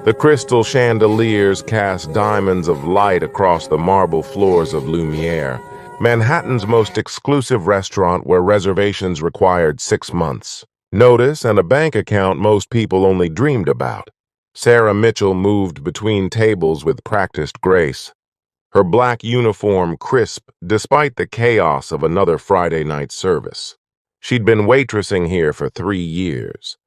The crystal chandeliers cast diamonds of light across the marble floors of Lumiere, Manhattan's most exclusive restaurant where reservations required 6 months. Notice and a bank account most people only dreamed about. Sarah Mitchell moved between tables with practiced grace, her black uniform crisp despite the chaos of another Friday night service. She'd been waitressing here for 3 years,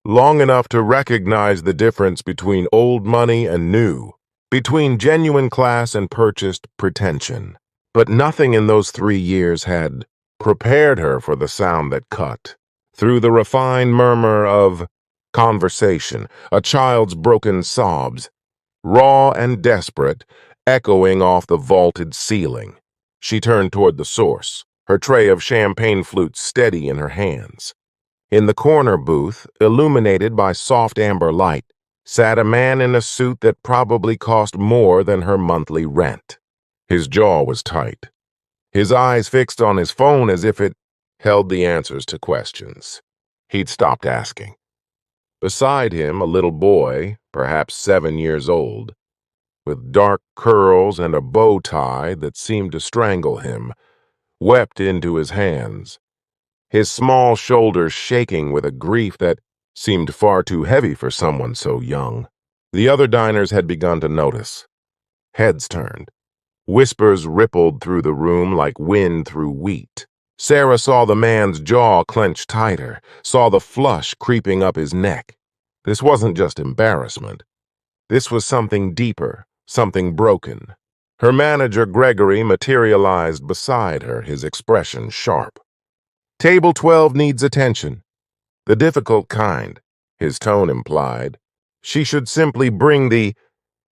long enough to recognize the difference between old money and new, between genuine class and purchased pretension. But nothing in those 3 years had prepared her for the sound that cut. Through the refined murmur of conversation, a child's broken sobs, raw and desperate, echoing off the vaulted ceiling. She turned toward the source, her tray of champagne flutes steady in her hands. In the corner booth, illuminated by soft amber light, sat a man in a suit that probably cost more than her monthly rent. His jaw was tight, his eyes fixed on his phone as if it held the answers to questions he'd stopped asking. Beside him, a little boy, perhaps 7 years old, with dark curls and a bow tie that seemed to strangle him, wept into his hands, his small shoulders shaking with a grief that seemed far too heavy for someone so young. The other diners had begun to notice. Heads turned. Whispers rippled through the room like wind through wheat. Sarah saw the man's jaw clench tighter, saw the flush creeping up his neck. This wasn't just embarrassment. This was something deeper, something broken. Her manager, Gregory, materialized beside her, his expression sharp. "Table 12 needs attention. The difficult kind," his tone implied. She should simply bring the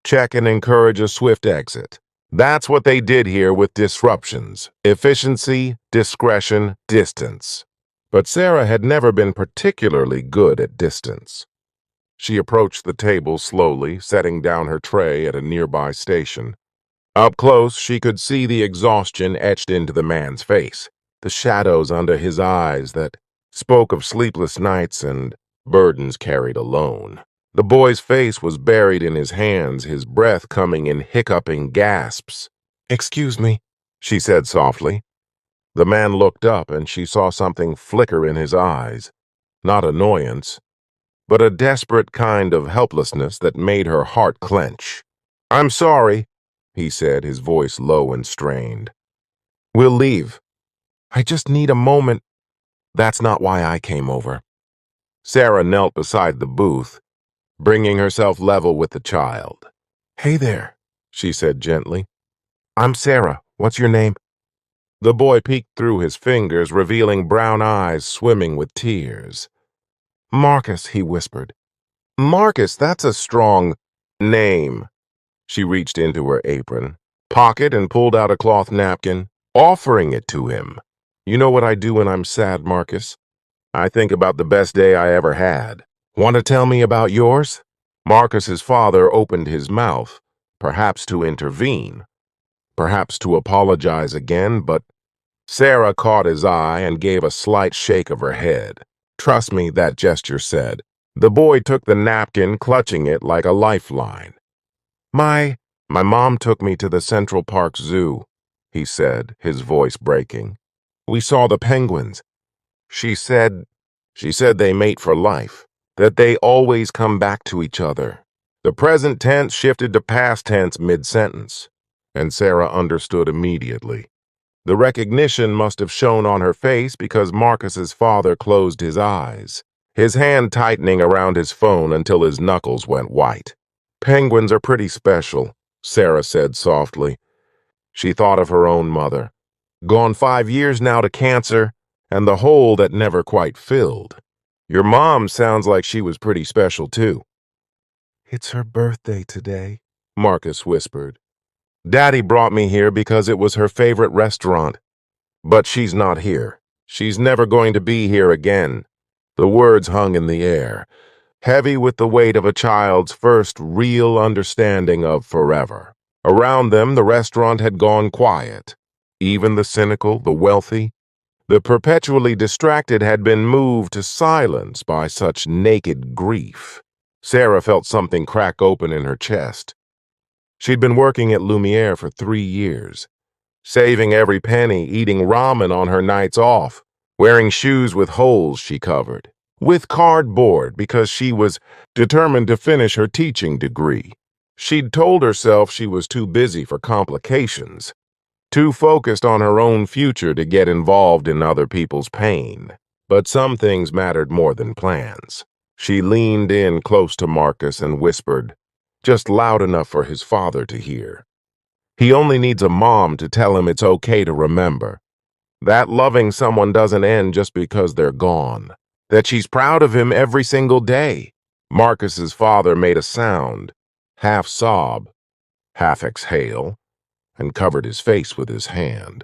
check and encourage a swift exit. That's what they did here with disruptions. Efficiency, discretion, distance. But Sarah had never been particularly good at distance. She approached the table slowly, setting down her tray at a nearby station. Up close, she could see the exhaustion etched into the man's face, the shadows under his eyes that spoke of sleepless nights and burdens carried alone. The boy's face was buried in his hands, his breath coming in hiccuping gasps. "Excuse me," she said softly. The man looked up and she saw something flicker in his eyes. Not annoyance, but a desperate kind of helplessness that made her heart clench. "I'm sorry," he said, his voice low and strained. "We'll leave. I just need a moment. That's not why I came over." Sarah knelt beside the booth, bringing herself level with the child. "Hey there," she said gently. "I'm Sarah. What's your name?" The boy peeked through his fingers, revealing brown eyes swimming with tears. "Marcus," he whispered. "Marcus, that's a strong name." She reached into her apron, pocket, and pulled out a cloth napkin, offering it to him. "You know what I do when I'm sad, Marcus? I think about the best day I ever had. Want to tell me about yours?" Marcus's father opened his mouth, perhaps to intervene, perhaps to apologize again, but Sarah caught his eye and gave a slight shake of her head. "Trust me," that gesture said. The boy took the napkin, clutching it like a lifeline. My mom took me to the Central Park Zoo," he said, his voice breaking. "We saw the penguins. She said they mate for life, that they always come back to each other." The present tense shifted to past tense mid-sentence, and Sarah understood immediately. The recognition must have shown on her face because Marcus's father closed his eyes, his hand tightening around his phone until his knuckles went white. "Penguins are pretty special," Sarah said softly. She thought of her own mother, gone 5 years now to cancer, and the hole that never quite filled. "Your mom sounds like she was pretty special, too." "It's her birthday today," Marcus whispered. "Daddy brought me here because it was her favorite restaurant. But she's not here. She's never going to be here again." The words hung in the air, heavy with the weight of a child's first real understanding of forever. Around them, the restaurant had gone quiet. Even the cynical, the wealthy, the perpetually distracted had been moved to silence by such naked grief. Sarah felt something crack open in her chest. She'd been working at Lumiere for 3 years, saving every penny, eating ramen on her nights off, wearing shoes with holes she covered, with cardboard because she was determined to finish her teaching degree. She'd told herself she was too busy for complications, too focused on her own future to get involved in other people's pain. But some things mattered more than plans. She leaned in close to Marcus and whispered, just loud enough for his father to hear. He only needs a mom to tell him it's okay to remember that loving someone doesn't end just because they're gone, that she's proud of him every single day. Marcus's father made a sound, half sob, half exhale, and covered his face with his hand.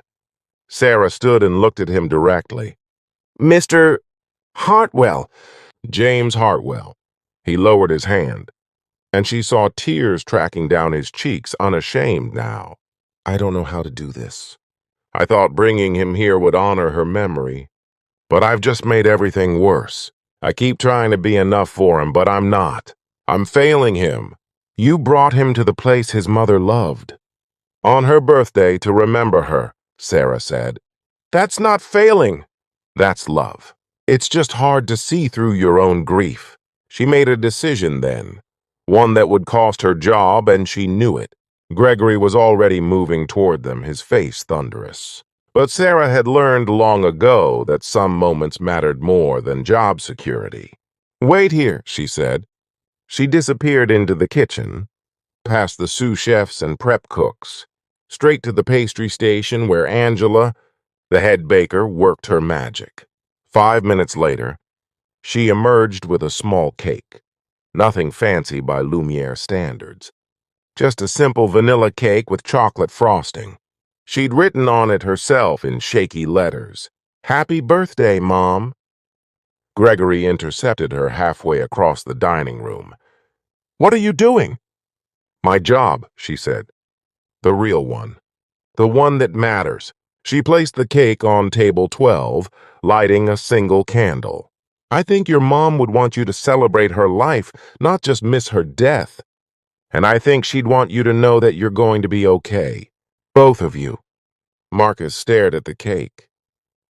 Sarah stood and looked at him directly. Mr. Hartwell. James Hartwell. He lowered his hand, and she saw tears tracking down his cheeks, unashamed now. I don't know how to do this. I thought bringing him here would honor her memory, but I've just made everything worse. I keep trying to be enough for him, but I'm not. I'm failing him. You brought him to the place his mother loved. On her birthday to remember her, Sarah said. That's not failing. That's love. It's just hard to see through your own grief. She made a decision then, one that would cost her job, and she knew it. Gregory was already moving toward them, his face thunderous. But Sarah had learned long ago that some moments mattered more than job security. Wait here, she said. She disappeared into the kitchen, past the sous chefs and prep cooks, straight to the pastry station where Angela, the head baker, worked her magic. 5 minutes later, she emerged with a small cake. Nothing fancy by Lumiere standards. Just a simple vanilla cake with chocolate frosting. She'd written on it herself in shaky letters, "Happy birthday, Mom." Gregory intercepted her halfway across the dining room. What are you doing? My job, she said. The real one. The one that matters. She placed the cake on table 12, lighting a single candle. I think your mom would want you to celebrate her life, not just miss her death. And I think she'd want you to know that you're going to be okay. Both of you. Marcus stared at the cake,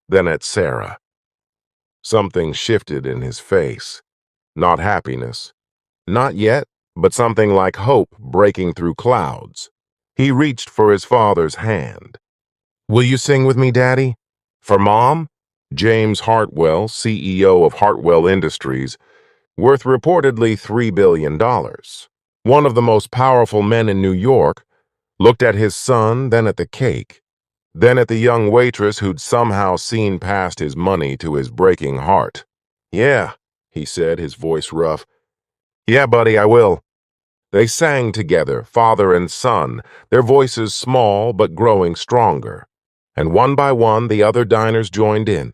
then at Sarah. Something shifted in his face. Not happiness. Not yet, but something like hope breaking through clouds. He reached for his father's hand. Will you sing with me, Daddy? For Mom? James Hartwell, CEO of Hartwell Industries, worth reportedly $3 billion. One of the most powerful men in New York, looked at his son, then at the cake, then at the young waitress who'd somehow seen past his money to his breaking heart. Yeah, he said, his voice rough. Yeah, buddy, I will. They sang together, father and son, their voices small but growing stronger. And one by one, the other diners joined in,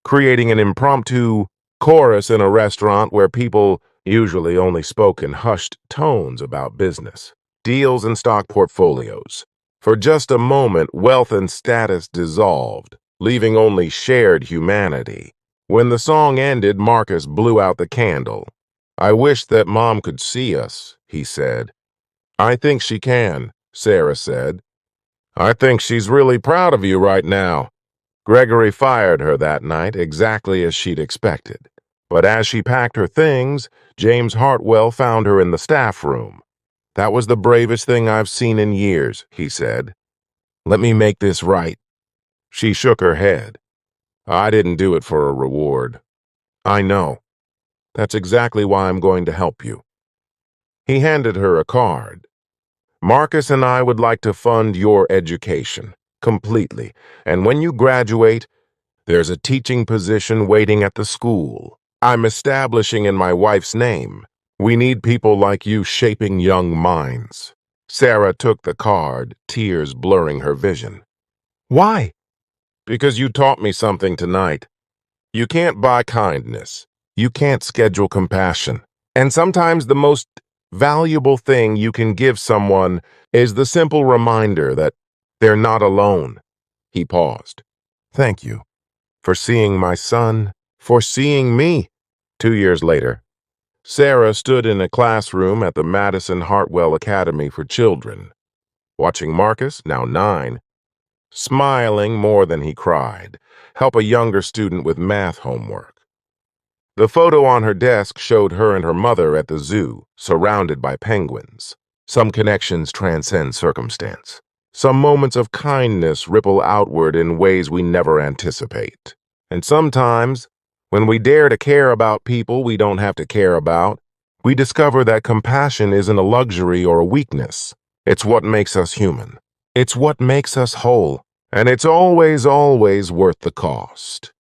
creating an impromptu chorus in a restaurant where people usually only spoke in hushed tones about business, deals and stock portfolios. For just a moment, wealth and status dissolved, leaving only shared humanity. When the song ended, Marcus blew out the candle. I wish that Mom could see us, he said. I think she can, Sarah said. I think she's really proud of you right now. Gregory fired her that night exactly as she'd expected. But as she packed her things, James Hartwell found her in the staff room. That was the bravest thing I've seen in years, he said. Let me make this right. She shook her head. I didn't do it for a reward. I know. That's exactly why I'm going to help you. He handed her a card. Marcus and I would like to fund your education, completely, and when you graduate, there's a teaching position waiting at the school. I'm establishing in my wife's name. We need people like you shaping young minds. Sarah took the card, tears blurring her vision. Why? Because you taught me something tonight. You can't buy kindness. You can't schedule compassion. And sometimes the most valuable thing you can give someone is the simple reminder that they're not alone. He paused. Thank you for seeing my son, for seeing me. 2 years later, Sarah stood in a classroom at the Madison Hartwell Academy for Children, watching Marcus, now 9, smiling more than he cried, help a younger student with math homework. The photo on her desk showed her and her mother at the zoo, surrounded by penguins. Some connections transcend circumstance. Some moments of kindness ripple outward in ways we never anticipate. And sometimes, when we dare to care about people we don't have to care about, we discover that compassion isn't a luxury or a weakness. It's what makes us human. It's what makes us whole. And it's always, always worth the cost.